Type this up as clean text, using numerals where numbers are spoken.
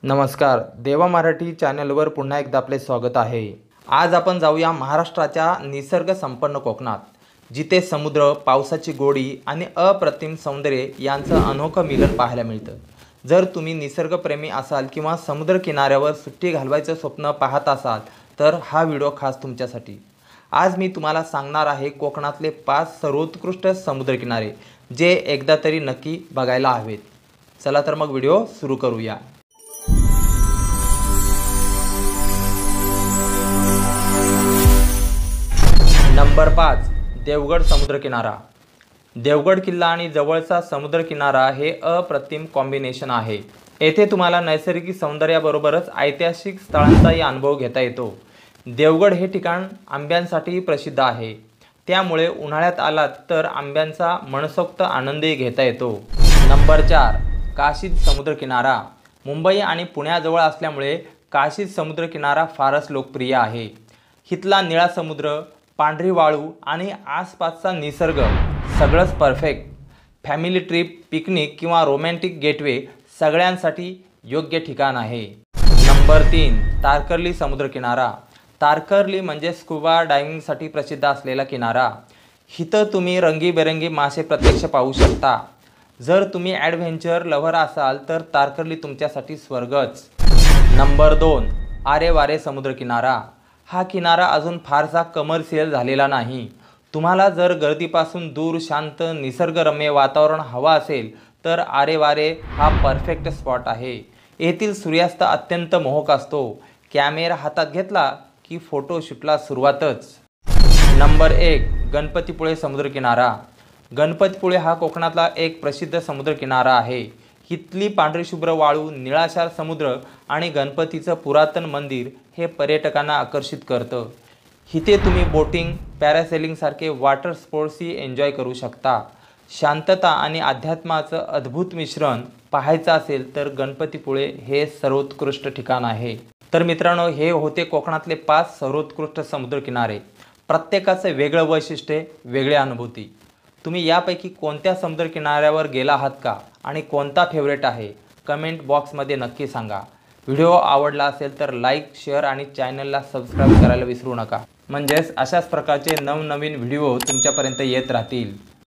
नमस्कार, देवा मराठी चॅनलवर पुन्हा एकदा आपले स्वागत आहे। आज आपण जाऊया महाराष्ट्राच्या निसर्ग संपन्न कोकणात, जिथे समुद्र, पावसाची गोडी आणि अप्रतिम सौंदर्य यांचं अनोखं मिलन पाहायला मिळतं। जर तुम्ही निसर्गप्रेमी असाल किंवा समुद्र किनाऱ्यावर सुट्टी घालवायचं स्वप्न पाहत असाल तर हा व्हिडिओ खास तुमच्यासाठी। आज मी तुम्हाला सांगणार आहे कोकणातले 5 सर्वोत्कृष्ट समुद्रकिनारे जे एकदा तरी नक्की बघायला हवेत। चला तर मग व्हिडिओ सुरू करूया। नंबर 5, देवगड समुद्रकिनारा। देवगड किल्ला आणि जवळचा समुद्रकिनारा हे अप्रतिम कॉम्बिनेशन आहे। येथे तुम्हाला नैसर्गिक सौंदर्याबरोबरच ऐतिहासिक स्थळांचाही अनुभव घेता येतो। देवगड हे ठिकाण आंब्यांसाठी प्रसिद्ध आहे, त्यामुळे उन्हाळ्यात आलात तर आंब्यांचा मनसोक्त आनंदही घेता येतो। नंबर 4, काशीद समुद्रकिनारा। मुंबई आणि पुण्याजवळ असल्यामुळे काशीद समुद्रकिनारा फारच लोकप्रिय आहे। इथला निळा समुद्र, पांढरी वाळू आणि आसपासचा निसर्ग सगळंच परफेक्ट। फॅमिली ट्रिप, पिकनिक किंवा रोमॅन्टिक गेटवे सगळ्यांसाठी योग्य ठिकाण आहे। नंबर 3, तारकर्ली समुद्रकिनारा। तारकर्ली म्हणजे स्कुबा डायव्हिंगसाठी प्रसिद्ध असलेला किनारा। इथं तुम्ही रंगीबेरंगी मासे प्रत्यक्ष पाहू शकता। जर तुम्ही ॲडव्हेंचर लव्हर असाल तर तारकर्ली तुमच्यासाठी स्वर्गच। नंबर 2, आरे वारे समुद्रकिनारा। हा किनारा अजून फारसा कमर्शियल झालेला नाही। तुम्हाला जर गर्दीपासून दूर शांत निसर्गरम्य वातावरण हवा असेल तर आरे वारे हा परफेक्ट स्पॉट आहे। येथील सूर्यास्त अत्यंत मोहक असतो। कॅमेरा हातात घेतला की फोटोशूटला सुरुवातच। नंबर 1, गणपतीपुळे समुद्रकिनारा। गणपतीपुळे हा कोकणातला एक प्रसिद्ध समुद्रकिनारा आहे। इथली पांढरी शुभ्र वाळू, निळाशार समुद्र आणि गणपतीचं पुरातन मंदिर हे पर्यटकांना आकर्षित करतं। इथे तुम्ही बोटिंग, पॅरासेलिंग सारखे वॉटर स्पोर्ट्सही एन्जॉय करू शकता। शांतता आणि अध्यात्माचं अद्भुत मिश्रण पाहायचं असेल तर गणपतीपुळे हे सर्वोत्कृष्ट ठिकाण आहे। तर मित्रांनो, हे होते कोकणातले 5 सर्वोत्कृष्ट समुद्रकिनारे। प्रत्येकाचं वेगळं वैशिष्ट्य, वेगळी अनुभूती। तुम्ही यापैकी कोणत्या समुद्रकिनाऱ्यावर गेला आहात का आणि कोणता फेवरेट आहे कमेंट बॉक्समध्ये नक्की सांगा। व्हिडिओ आवडला असेल तर लाईक, शेअर आणि चॅनलला सबस्क्राईब करायला विसरू नका, म्हणजेच अशाच प्रकारचे नवनवीन व्हिडिओ तुमच्यापर्यंत येत राहतील।